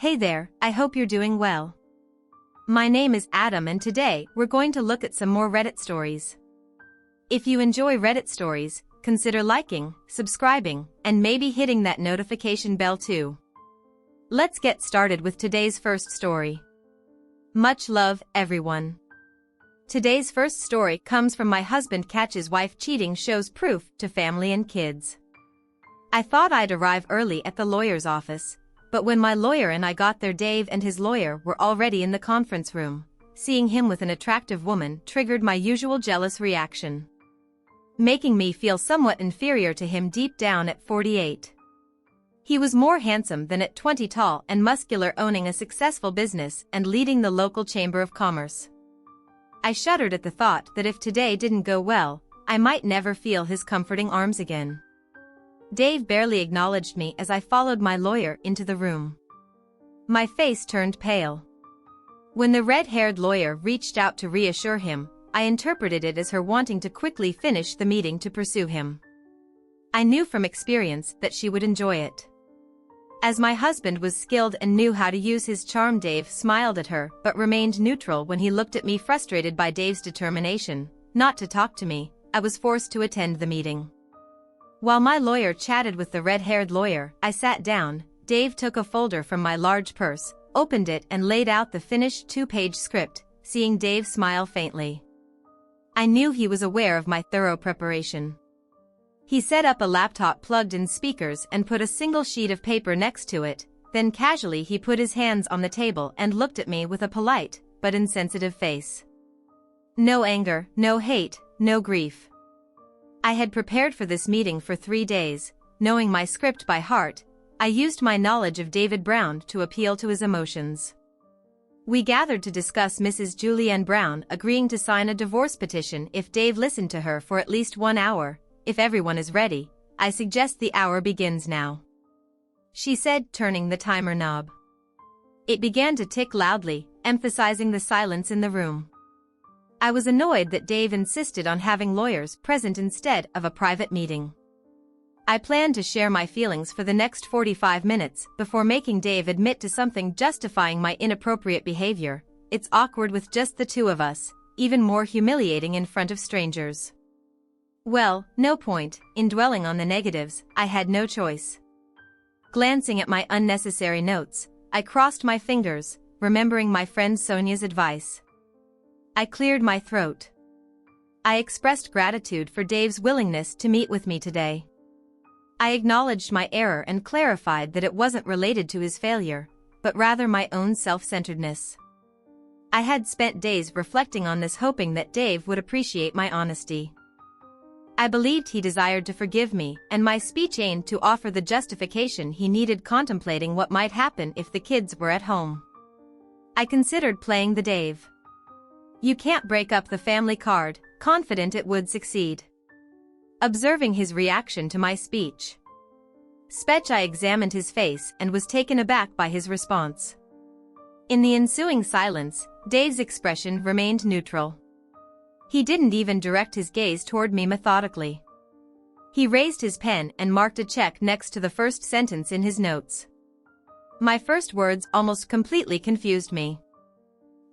Hey there, I hope you're doing well. My name is Adam and today we're going to look at some more Reddit stories. If you enjoy Reddit stories, consider liking, subscribing, and maybe hitting that notification bell too. Let's get started with today's first story. Much love, everyone. Today's first story comes from my husband catches wife cheating shows proof to family and kids. I thought I'd arrive early at the lawyer's office, but when my lawyer and I got there, Dave and his lawyer were already in the conference room. Seeing him with an attractive woman triggered my usual jealous reaction, making me feel somewhat inferior to him deep down at 48. He was more handsome than at 20, tall and muscular, owning a successful business and leading the local chamber of commerce. I shuddered at the thought that if today didn't go well, I might never feel his comforting arms again. Dave barely acknowledged me as I followed my lawyer into the room. My face turned pale. When the red-haired lawyer reached out to reassure him, I interpreted it as her wanting to quickly finish the meeting to pursue him. I knew from experience that she would enjoy it. As my husband was skilled and knew how to use his charm, Dave smiled at her but remained neutral when he looked at me. Frustrated by Dave's determination not to talk to me, I was forced to attend the meeting. While my lawyer chatted with the red-haired lawyer, I sat down. Dave took a folder from my large purse, opened it and laid out the finished 2-page script. Seeing Dave smile faintly, I knew he was aware of my thorough preparation. He set up a laptop, plugged in speakers and put a single sheet of paper next to it. Then casually he put his hands on the table and looked at me with a polite but insensitive face. No anger, no hate, no grief. I had prepared for this meeting for 3 days, knowing my script by heart. I used my knowledge of David Brown to appeal to his emotions. We gathered to discuss Mrs. Julianne Brown agreeing to sign a divorce petition if Dave listened to her for at least 1 hour. If everyone is ready, I suggest the hour begins now, she said, turning the timer knob. It began to tick loudly, emphasizing the silence in the room. I was annoyed that Dave insisted on having lawyers present instead of a private meeting. I planned to share my feelings for the next 45 minutes before making Dave admit to something justifying my inappropriate behavior. It's awkward with just the two of us, even more humiliating in front of strangers. Well, no point in dwelling on the negatives. I had no choice. Glancing at my unnecessary notes, I crossed my fingers, remembering my friend Sonia's advice. I cleared my throat. I expressed gratitude for Dave's willingness to meet with me today. I acknowledged my error and clarified that it wasn't related to his failure, but rather my own self-centeredness. I had spent days reflecting on this, hoping that Dave would appreciate my honesty. I believed he desired to forgive me, and my speech aimed to offer the justification he needed, contemplating what might happen if the kids were at home. I considered playing the Dave "you can't break up the family" card, confident it would succeed. Observing his reaction to my speech, I examined his face and was taken aback by his response. In the ensuing silence, Dave's expression remained neutral. He didn't even direct his gaze toward me methodically. He raised his pen and marked a check next to the first sentence in his notes. My first words almost completely confused me.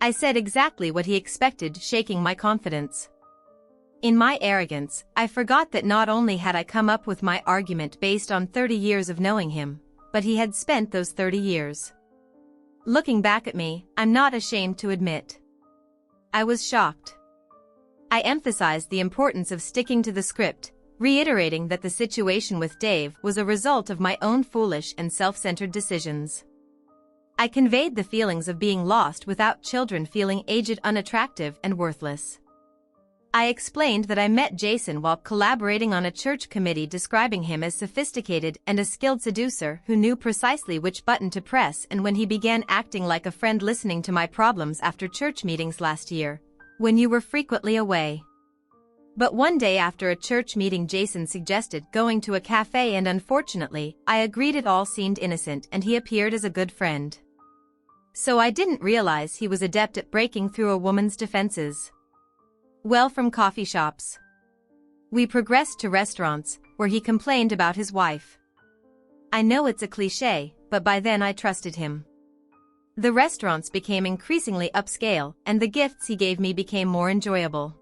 I said exactly what he expected, shaking my confidence. In my arrogance, I forgot that not only had I come up with my argument based on 30 years of knowing him, but he had spent those 30 years. Looking back at me, I'm not ashamed to admit I was shocked. I emphasized the importance of sticking to the script, reiterating that the situation with Dave was a result of my own foolish and self-centered decisions. I conveyed the feelings of being lost without children, feeling aged, unattractive, and worthless. I explained that I met Jason while collaborating on a church committee, describing him as sophisticated and a skilled seducer who knew precisely which button to press, and when he began acting like a friend, listening to my problems after church meetings last year, when you were frequently away. But one day after a church meeting, Jason suggested going to a cafe, and unfortunately, I agreed. It all seemed innocent and he appeared as a good friend. So I didn't realize he was adept at breaking through a woman's defenses. Well, from coffee shops, we progressed to restaurants, where he complained about his wife. I know it's a cliché, but by then I trusted him. The restaurants became increasingly upscale, and the gifts he gave me became more enjoyable.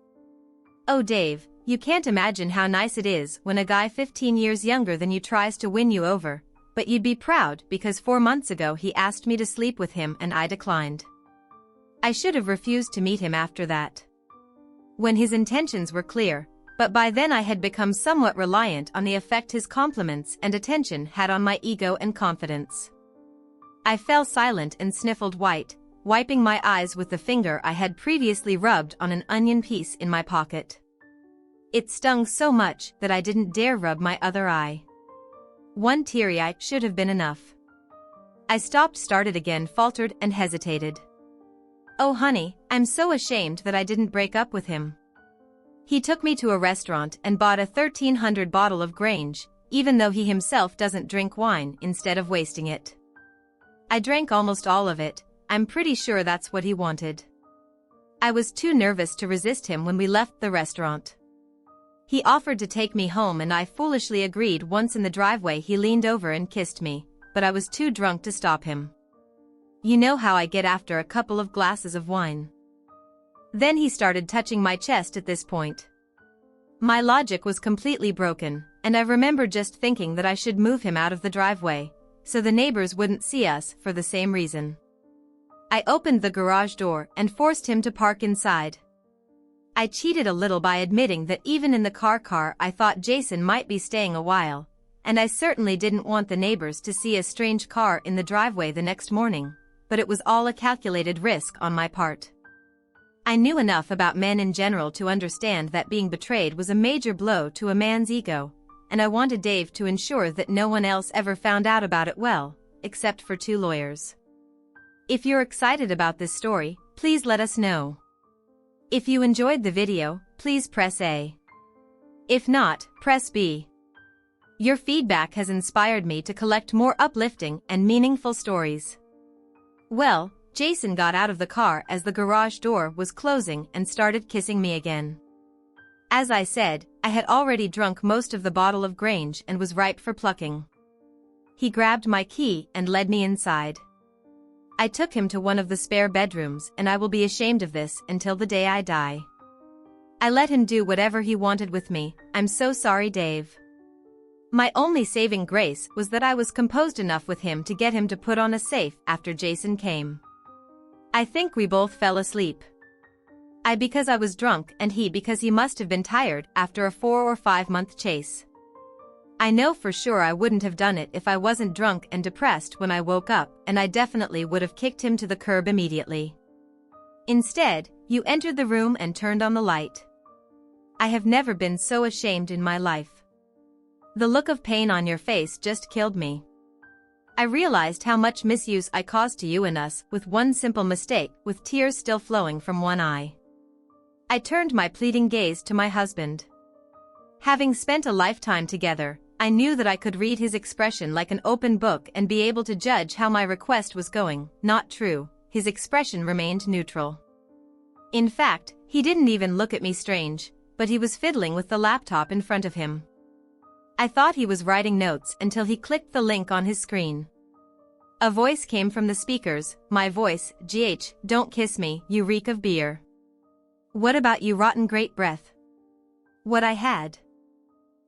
Oh Dave, you can't imagine how nice it is when a guy 15 years younger than you tries to win you over, but you'd be proud because 4 months ago he asked me to sleep with him and I declined. I should have refused to meet him after that. When his intentions were clear, but by then I had become somewhat reliant on the effect his compliments and attention had on my ego and confidence. I fell silent and sniffled white, wiping my eyes with the finger I had previously rubbed on an onion piece in my pocket. It stung so much that I didn't dare rub my other eye. One teary eye should have been enough. I stopped, started again, faltered and hesitated. Oh honey, I'm so ashamed that I didn't break up with him. He took me to a restaurant and bought a 1300 bottle of Grange, even though he himself doesn't drink wine, instead of wasting it. I drank almost all of it. I'm pretty sure that's what he wanted. I was too nervous to resist him when we left the restaurant. He offered to take me home and I foolishly agreed. Once in the driveway he leaned over and kissed me, but I was too drunk to stop him. You know how I get after a couple of glasses of wine. Then he started touching my chest at this point. My logic was completely broken, and I remember just thinking that I should move him out of the driveway, so the neighbors wouldn't see us for the same reason. I opened the garage door and forced him to park inside. I cheated a little by admitting that even in the car I thought Jason might be staying a while, and I certainly didn't want the neighbors to see a strange car in the driveway the next morning, but it was all a calculated risk on my part. I knew enough about men in general to understand that being betrayed was a major blow to a man's ego, and I wanted Dave to ensure that no one else ever found out about it, well, except for 2 lawyers. If you're excited about this story, please let us know. If you enjoyed the video, please press A. If not, press B. Your feedback has inspired me to collect more uplifting and meaningful stories. Well, Jason got out of the car as the garage door was closing and started kissing me again. As I said, I had already drunk most of the bottle of Grange and was ripe for plucking. He grabbed my key and led me inside. I took him to one of the spare bedrooms, and I will be ashamed of this until the day I die. I let him do whatever he wanted with me. I'm so sorry, Dave. My only saving grace was that I was composed enough with him to get him to put on a safe after Jason came. I think we both fell asleep. I because I was drunk and he because he must have been tired after a 4 or 5 month chase. I know for sure I wouldn't have done it if I wasn't drunk and depressed when I woke up, and I definitely would have kicked him to the curb immediately. Instead, you entered the room and turned on the light. I have never been so ashamed in my life. The look of pain on your face just killed me. I realized how much misuse I caused to you and us with one simple mistake, with tears still flowing from one eye. I turned my pleading gaze to my husband. Having spent a lifetime together, I knew that I could read his expression like an open book and be able to judge how my request was going. Not true, his expression remained neutral. In fact, he didn't even look at me strange, but he was fiddling with the laptop in front of him. I thought he was writing notes until he clicked the link on his screen. A voice came from the speakers, my voice, "GH, don't kiss me, you reek of beer. What about you rotten great breath?" What I had.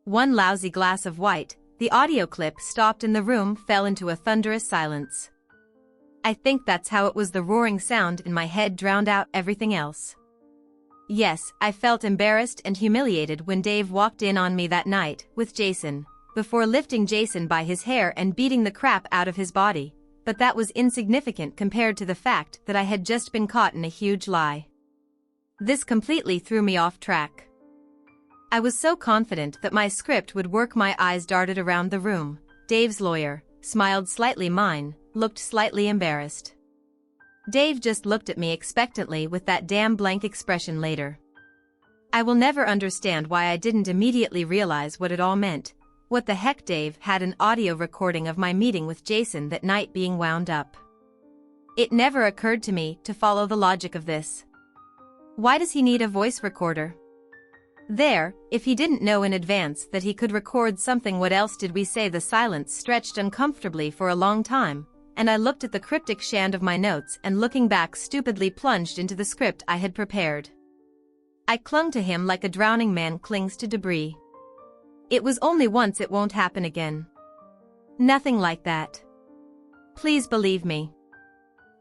One lousy glass of white. The audio clip stopped and the room fell into a thunderous silence. I think that's how it was. The roaring sound in my head drowned out everything else. Yes, I felt embarrassed and humiliated when Dave walked in on me that night with Jason, before lifting Jason by his hair and beating the crap out of his body, but that was insignificant compared to the fact that I had just been caught in a huge lie. This completely threw me off track. I was so confident that my script would work. My eyes darted around the room. Dave's lawyer smiled slightly, mine looked slightly embarrassed. Dave just looked at me expectantly with that damn blank expression later. I will never understand why I didn't immediately realize what it all meant. What the heck? Dave had an audio recording of my meeting with Jason that night being wound up. It never occurred to me to follow the logic of this. Why does he need a voice recorder? There, if he didn't know in advance that he could record something, what else did we say? The silence stretched uncomfortably for a long time, and I looked at the cryptic shand of my notes and looking back stupidly plunged into the script I had prepared. I clung to him like a drowning man clings to debris. It was only once, it won't happen again. Nothing like that. Please believe me.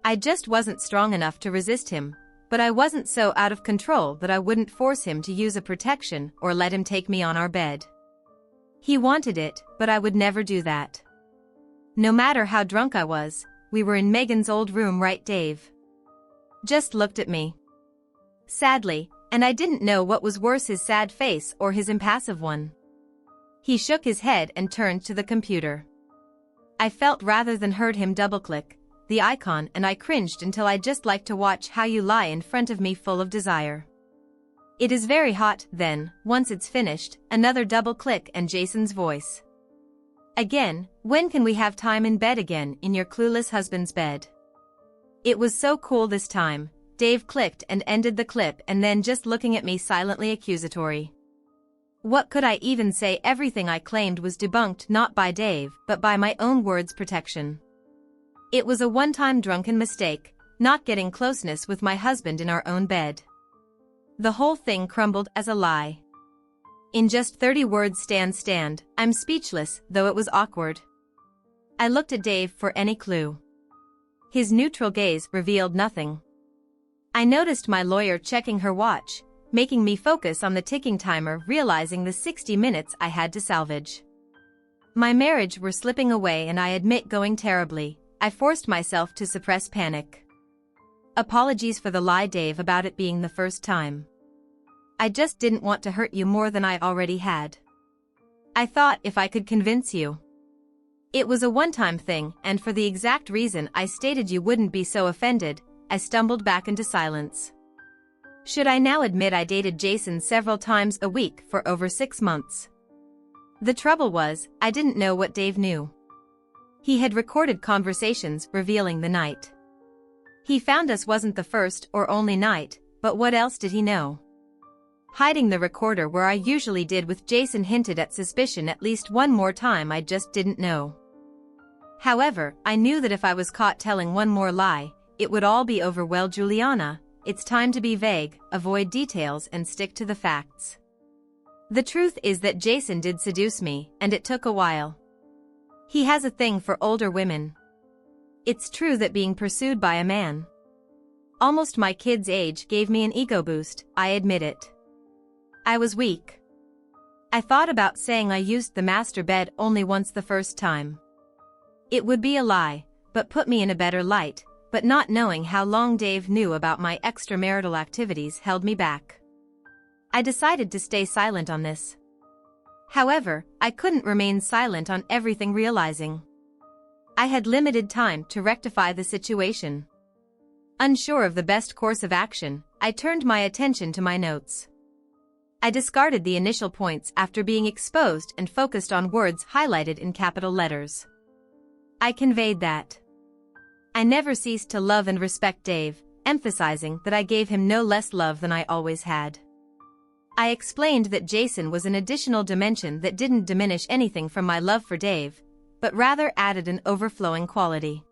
I just wasn't strong enough to resist him, but I wasn't so out of control that I wouldn't force him to use a protection or let him take me on our bed. He wanted it, but I would never do that. No matter how drunk I was, we were in Megan's old room, right, Dave? Just looked at me. Sadly, and I didn't know what was worse, his sad face or his impassive one. He shook his head and turned to the computer. I felt rather than heard him double-click the icon, and I cringed until I just liked to watch how you lie in front of me full of desire. It is very hot, then, once it's finished, another double-click and Jason's voice. Again, when can we have time in bed again, in your clueless husband's bed? It was so cool this time. Dave clicked and ended the clip, and then just looking at me silently accusatory. What could I even say? Everything I claimed was debunked not by Dave, but by my own words' protection. It was a one-time drunken mistake, not getting closeness with my husband in our own bed. The whole thing crumbled as a lie. In just 30 words, stand, I'm speechless, though it was awkward. I looked at Dave for any clue. His neutral gaze revealed nothing. I noticed my lawyer checking her watch, making me focus on the ticking timer, realizing the 60 minutes I had to salvage. My marriage were slipping away, and I admit going terribly. I forced myself to suppress panic. Apologies for the lie, Dave, about it being the first time. I just didn't want to hurt you more than I already had. I thought if I could convince you. It was a one-time thing, and for the exact reason I stated, you wouldn't be so offended. I stumbled back into silence. Should I now admit I dated Jason several times a week for over 6 months? The trouble was, I didn't know what Dave knew. He had recorded conversations revealing the night. He found us wasn't the first or only night, but what else did he know? Hiding the recorder where I usually did with Jason hinted at suspicion at least one more time. I just didn't know. However, I knew that if I was caught telling one more lie, it would all be over. Well, Juliana, it's time to be vague, avoid details, and stick to the facts. The truth is that Jason did seduce me, and it took a while. He has a thing for older women. It's true that being pursued by a man almost my kid's age gave me an ego boost, I admit it. I was weak. I thought about saying I used the master bed only once the first time. It would be a lie, but put me in a better light, but not knowing how long Dave knew about my extramarital activities held me back. I decided to stay silent on this. However, I couldn't remain silent on everything, realizing I had limited time to rectify the situation. Unsure of the best course of action, I turned my attention to my notes. I discarded the initial points after being exposed and focused on words highlighted in capital letters. I conveyed that I never ceased to love and respect Dave, emphasizing that I gave him no less love than I always had. I explained that Jason was an additional dimension that didn't diminish anything from my love for Dave, but rather added an overflowing quality.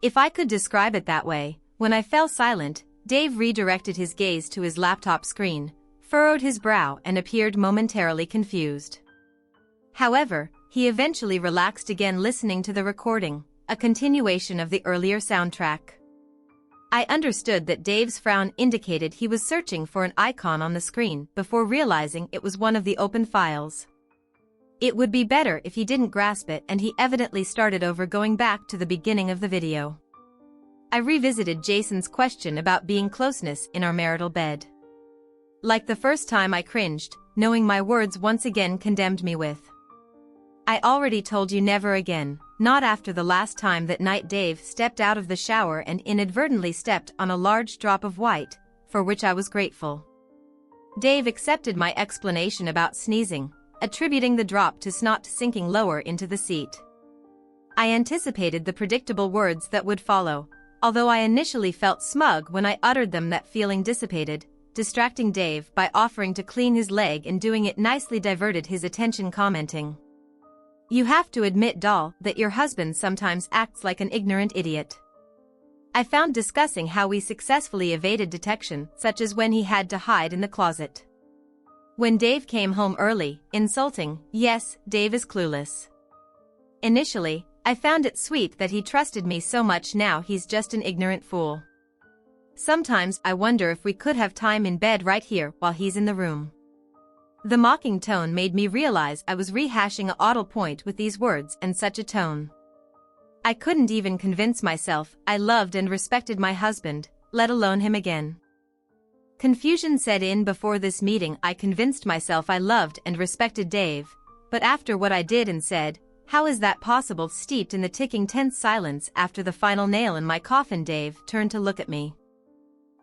If I could describe it that way. When I fell silent, Dave redirected his gaze to his laptop screen, furrowed his brow, and appeared momentarily confused. However, he eventually relaxed again, listening to the recording, a continuation of the earlier soundtrack. I understood that Dave's frown indicated he was searching for an icon on the screen before realizing it was one of the open files. It would be better if he didn't grasp it, and he evidently started over, going back to the beginning of the video. I revisited Jason's question about being closeness in our marital bed. Like the first time, I cringed, knowing my words once again condemned me with, I already told you never again. Not after the last time that night. Dave stepped out of the shower and inadvertently stepped on a large drop of white, for which I was grateful. Dave accepted my explanation about sneezing, attributing the drop to snot sinking lower into the seat. I anticipated the predictable words that would follow, although I initially felt smug when I uttered them. That feeling dissipated, distracting Dave by offering to clean his leg, and doing it nicely diverted his attention, commenting, You have to admit, doll, that your husband sometimes acts like an ignorant idiot. I found discussing how we successfully evaded detection, such as when he had to hide in the closet. When Dave came home early, insulting, yes, Dave is clueless. Initially, I found it sweet that he trusted me so much. Now he's just an ignorant fool. Sometimes I wonder if we could have time in bed right here while he's in the room. The mocking tone made me realize I was rehashing a awful point with these words and such a tone. I couldn't even convince myself I loved and respected my husband, let alone him again. Confusion set in before this meeting. I convinced myself I loved and respected Dave, but after what I did and said, how is that possible? Steeped in the ticking tense silence after the final nail in my coffin, Dave turned to look at me.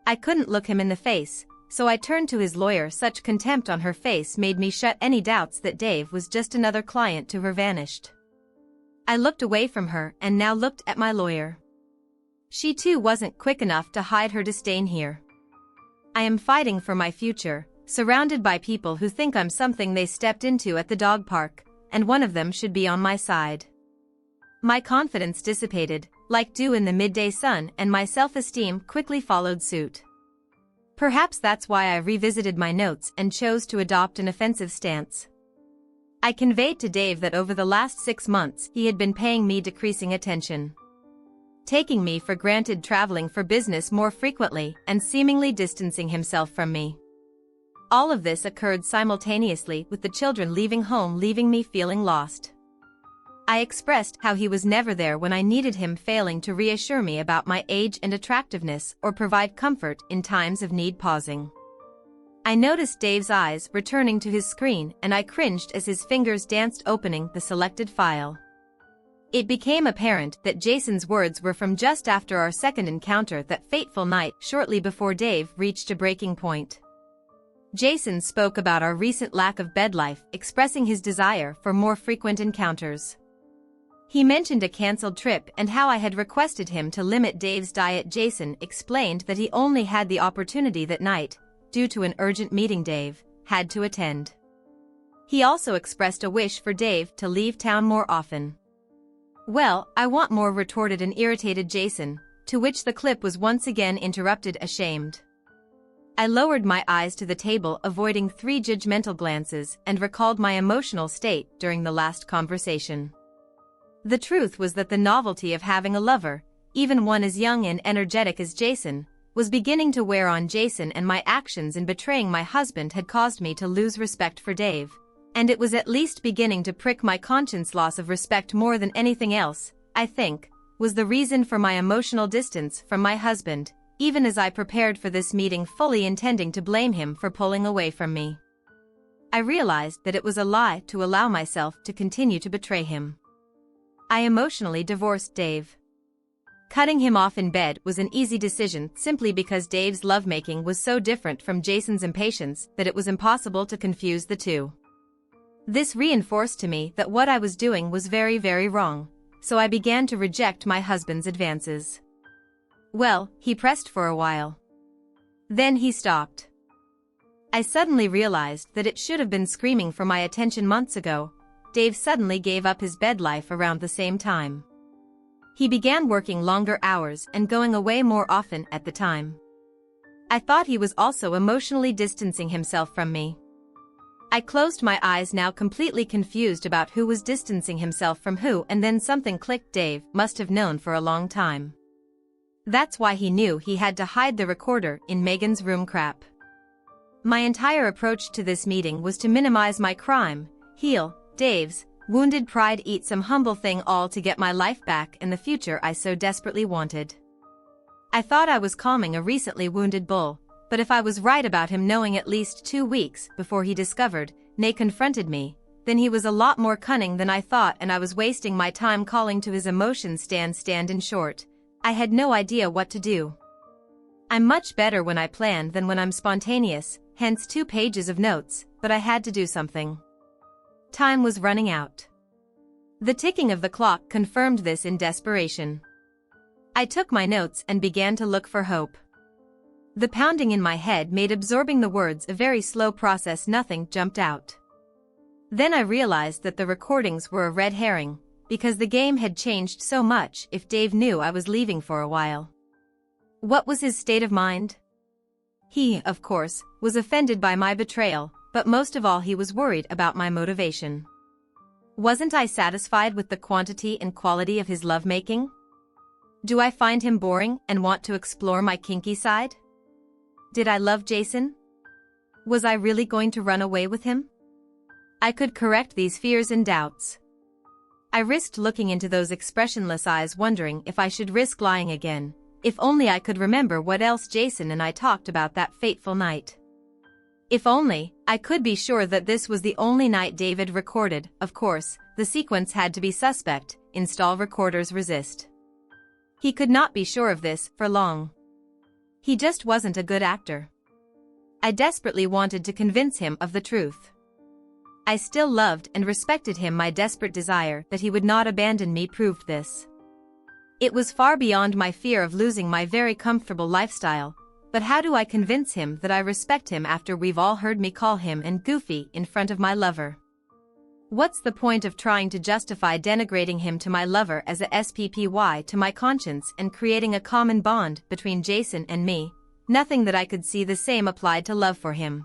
I couldn't look him in the face, so I turned to his lawyer. Such contempt on her face made me shut any doubts that Dave was just another client to her. Vanished. I looked away from her and now looked at my lawyer. She too wasn't quick enough to hide her disdain here. I am fighting for my future, surrounded by people who think I'm something they stepped into at the dog park, and one of them should be on my side. My confidence dissipated, like dew in the midday sun, and my self-esteem quickly followed suit. Perhaps that's why I revisited my notes and chose to adopt an offensive stance. I conveyed to Dave that over the last 6 months he had been paying me decreasing attention, taking me for granted, traveling for business more frequently, and seemingly distancing himself from me. All of this occurred simultaneously with the children leaving home, leaving me feeling lost. I expressed how he was never there when I needed him, failing to reassure me about my age and attractiveness or provide comfort in times of need. Pausing, I noticed Dave's eyes returning to his screen, and I cringed as his fingers danced opening the selected file. It became apparent that Jason's words were from just after our second encounter that fateful night, shortly before Dave reached a breaking point. Jason spoke about our recent lack of bed life, expressing his desire for more frequent encounters. He mentioned a cancelled trip and how I had requested him to limit Dave's diet. Jason explained that he only had the opportunity that night, due to an urgent meeting Dave had to attend. He also expressed a wish for Dave to leave town more often. Well, I want more, retorted an irritated Jason, to which the clip was once again interrupted, ashamed. I lowered my eyes to the table, avoiding 3 judgmental glances, and recalled my emotional state during the last conversation. The truth was that the novelty of having a lover, even one as young and energetic as Jason, was beginning to wear on Jason, and my actions in betraying my husband had caused me to lose respect for Dave, and it was at least beginning to prick my conscience. Loss of respect more than anything else, I think, was the reason for my emotional distance from my husband, even as I prepared for this meeting, fully intending to blame him for pulling away from me. I realized that it was a lie to allow myself to continue to betray him. I emotionally divorced Dave. Cutting him off in bed was an easy decision, simply because Dave's lovemaking was so different from Jason's impatience that it was impossible to confuse the two. This reinforced to me that what I was doing was very, very wrong, so I began to reject my husband's advances. Well, he pressed for a while. Then he stopped. I suddenly realized that it should have been screaming for my attention months ago. Dave suddenly gave up his bed life around the same time. He began working longer hours and going away more often at the time. I thought he was also emotionally distancing himself from me. I closed my eyes, now completely confused about who was distancing himself from who, and then something clicked. Dave must have known for a long time. That's why he knew he had to hide the recorder in Megan's room. Crap. My entire approach to this meeting was to minimize my crime, heal Dave's wounded pride, eat some humble thing, all to get my life back and the future I so desperately wanted. I thought I was calming a recently wounded bull, but if I was right about him knowing at least 2 weeks before he discovered, nay confronted me, then he was a lot more cunning than I thought, and I was wasting my time calling to his emotions. Stand in short, I had no idea what to do. I'm much better when I plan than when I'm spontaneous, hence 2 pages of notes, but I had to do something. Time was running out. The ticking of the clock confirmed this in desperation. I took my notes and began to look for hope. The pounding in my head made absorbing the words a very slow process. Nothing jumped out. Then I realized that the recordings were a red herring, because the game had changed so much if Dave knew I was leaving for a while. What was his state of mind? He, of course, was offended by my betrayal, but most of all he was worried about my motivation. Wasn't I satisfied with the quantity and quality of his lovemaking? Do I find him boring and want to explore my kinky side? Did I love Jason? Was I really going to run away with him? I could correct these fears and doubts. I risked looking into those expressionless eyes, wondering if I should risk lying again, if only I could remember what else Jason and I talked about that fateful night. If only I could be sure that this was the only night David recorded. Of course, the sequence had to be suspect. Install recorders, resist. He could not be sure of this for long. He just wasn't a good actor. I desperately wanted to convince him of the truth. I still loved and respected him. My desperate desire that he would not abandon me proved this. It was far beyond my fear of losing my very comfortable lifestyle, but how do I convince him that I respect him after we've all heard me call him and goofy in front of my lover? What's the point of trying to justify denigrating him to my lover as a SPPY to my conscience and creating a common bond between Jason and me? Nothing that I could see the same applied to love for him.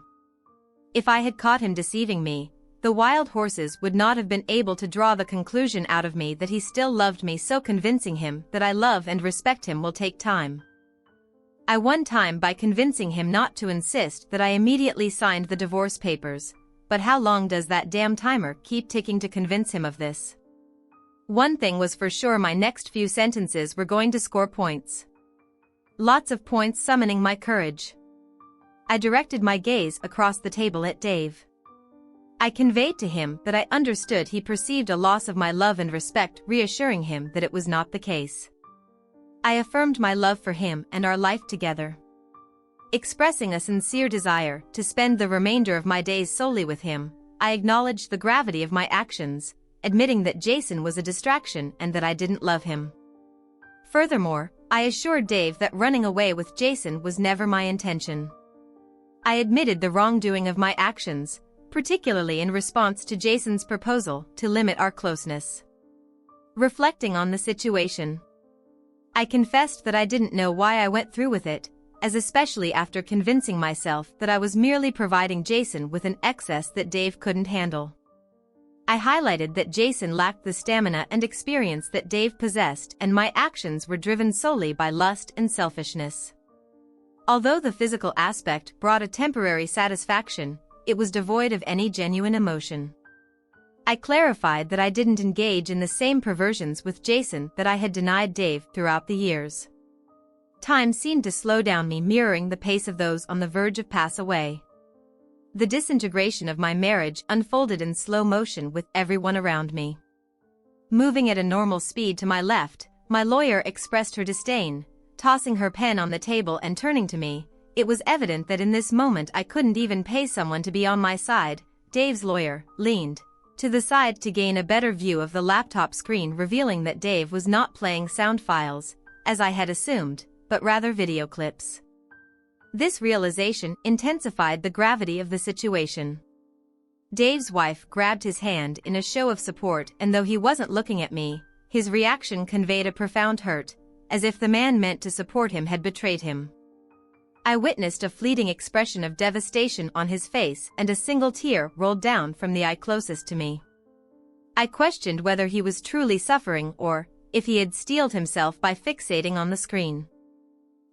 If I had caught him deceiving me, the wild horses would not have been able to draw the conclusion out of me that he still loved me. So convincing him that I love and respect him will take time. I won time by convincing him not to insist that I immediately signed the divorce papers, but how long does that damn timer keep ticking to convince him of this? One thing was for sure, my next few sentences were going to score points. Lots of points, summoning my courage. I directed my gaze across the table at Dave. I conveyed to him that I understood he perceived a loss of my love and respect, reassuring him that it was not the case. I affirmed my love for him and our life together. Expressing a sincere desire to spend the remainder of my days solely with him, I acknowledged the gravity of my actions, admitting that Jason was a distraction and that I didn't love him. Furthermore, I assured Dave that running away with Jason was never my intention. I admitted the wrongdoing of my actions, particularly in response to Jason's proposal to limit our closeness. Reflecting on the situation, I confessed that I didn't know why I went through with it, as especially after convincing myself that I was merely providing Jason with an excess that Dave couldn't handle. I highlighted that Jason lacked the stamina and experience that Dave possessed, and my actions were driven solely by lust and selfishness. Although the physical aspect brought a temporary satisfaction, it was devoid of any genuine emotion. I clarified that I didn't engage in the same perversions with Jason that I had denied Dave throughout the years. Time seemed to slow down me, mirroring the pace of those on the verge of pass away. The disintegration of my marriage unfolded in slow motion with everyone around me. Moving at a normal speed to my left, my lawyer expressed her disdain, tossing her pen on the table and turning to me. It was evident that in this moment I couldn't even pay someone to be on my side. Dave's lawyer leaned to the side to gain a better view of the laptop screen, revealing that Dave was not playing sound files, as I had assumed, but rather video clips. This realization intensified the gravity of the situation. Dave's wife grabbed his hand in a show of support, and though he wasn't looking at me, his reaction conveyed a profound hurt, as if the man meant to support him had betrayed him. I witnessed a fleeting expression of devastation on his face, and a single tear rolled down from the eye closest to me. I questioned whether he was truly suffering or if he had steeled himself by fixating on the screen.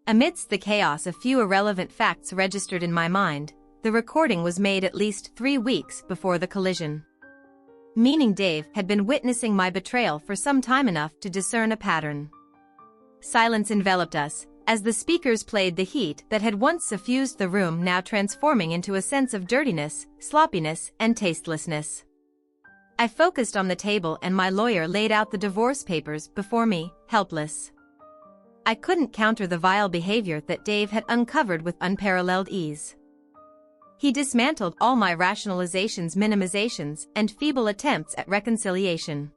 Amidst the chaos, a few irrelevant facts registered in my mind. The recording was made at least 3 weeks before the collision. Meaning Dave had been witnessing my betrayal for some time, enough to discern a pattern. Silence enveloped us, as the speakers played the heat that had once suffused the room, now transforming into a sense of dirtiness, sloppiness, and tastelessness. I focused on the table, and my lawyer laid out the divorce papers before me, helpless. I couldn't counter the vile behavior that Dave had uncovered with unparalleled ease. He dismantled all my rationalizations, minimizations, and feeble attempts at reconciliation.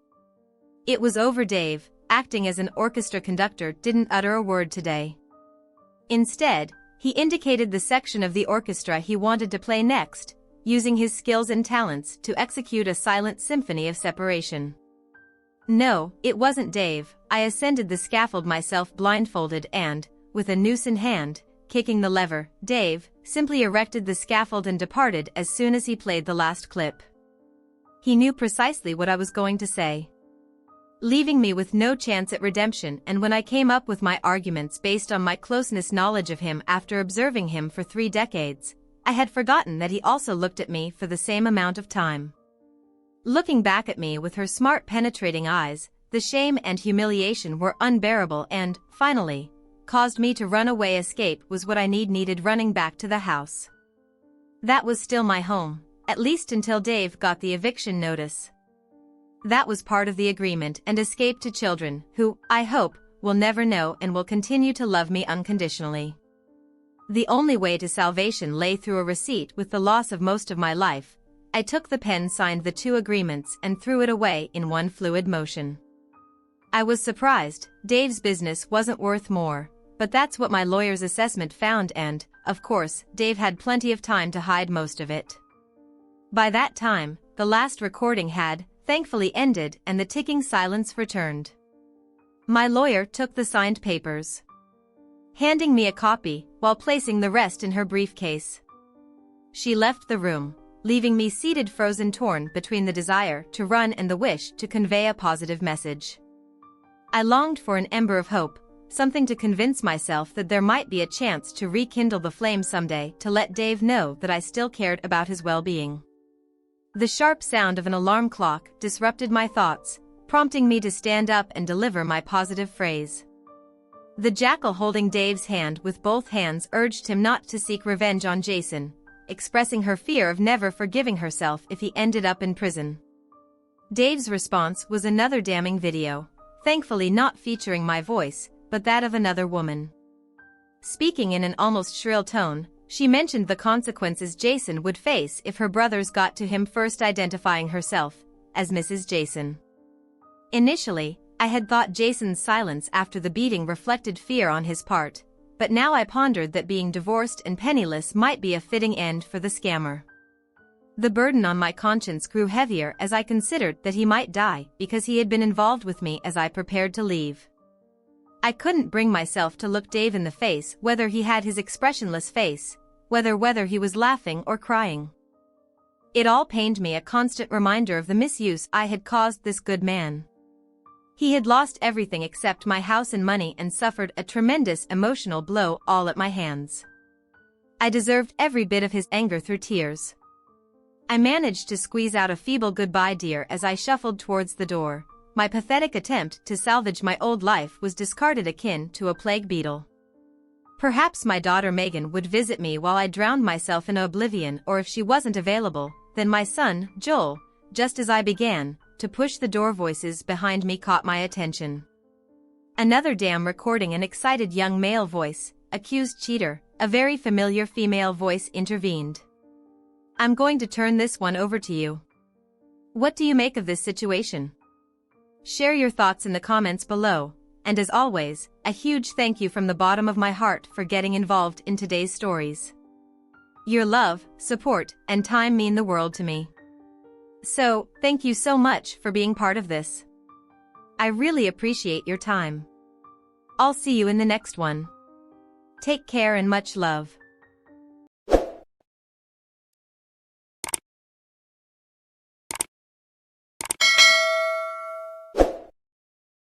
It was over. Dave, acting as an orchestra conductor, didn't utter a word today. Instead, he indicated the section of the orchestra he wanted to play next, using his skills and talents to execute a silent symphony of separation. No, it wasn't Dave. I ascended the scaffold myself blindfolded and, with a noose in hand, kicking the lever, Dave simply erected the scaffold and departed as soon as he played the last clip. He knew precisely what I was going to say, leaving me with no chance at redemption. And when I came up with my arguments based on my closeness knowledge of him after observing him for 3 decades, I had forgotten that he also looked at me for the same amount of time. Looking back at me with her smart penetrating eyes, the shame and humiliation were unbearable and, finally, caused me to run away. Escape was what I needed running back to the house. That was still my home, at least until Dave got the eviction notice. That was part of the agreement and escape to children who, I hope, will never know and will continue to love me unconditionally. The only way to salvation lay through a receipt with the loss of most of my life. I took the pen, signed the 2 agreements and threw it away in one fluid motion. I was surprised. Dave's business wasn't worth more, but that's what my lawyer's assessment found and, of course, Dave had plenty of time to hide most of it. By that time, the last recording had, thankfully, ended and the ticking silence returned. My lawyer took the signed papers, handing me a copy, while placing the rest in her briefcase. She left the room, leaving me seated, frozen, torn between the desire to run and the wish to convey a positive message. I longed for an ember of hope, something to convince myself that there might be a chance to rekindle the flame someday, to let Dave know that I still cared about his well-being. The sharp sound of an alarm clock disrupted my thoughts, prompting me to stand up and deliver my positive phrase. The jackal holding Dave's hand with both hands urged him not to seek revenge on Jason, expressing her fear of never forgiving herself if he ended up in prison. Dave's response was another damning video, thankfully not featuring my voice, but that of another woman. Speaking in an almost shrill tone, she mentioned the consequences Jason would face if her brothers got to him first, identifying herself as Mrs. Jason. Initially, I had thought Jason's silence after the beating reflected fear on his part, but now I pondered that being divorced and penniless might be a fitting end for the scammer. The burden on my conscience grew heavier as I considered that he might die because he had been involved with me as I prepared to leave. I couldn't bring myself to look Dave in the face, whether he had his expressionless face, whether he was laughing or crying. It all pained me, a constant reminder of the misuse I had caused this good man. He had lost everything except my house and money and suffered a tremendous emotional blow all at my hands. I deserved every bit of his anger through tears. I managed to squeeze out a feeble "goodbye, dear," as I shuffled towards the door. My pathetic attempt to salvage my old life was discarded, akin to a plague beetle. Perhaps my daughter Megan would visit me while I drowned myself in oblivion, or if she wasn't available, then my son, Joel. Just as I began to push the door, voices behind me caught my attention. Another damn recording. An excited young male voice, accused cheater, a very familiar female voice intervened. "I'm going to turn this one over to you. What do you make of this situation? Share your thoughts in the comments below, and as always, a huge thank you from the bottom of my heart for getting involved in today's stories. Your love, support, and time mean the world to me. So, thank you so much for being part of this. I really appreciate your time. I'll see you in the next one. Take care and much love."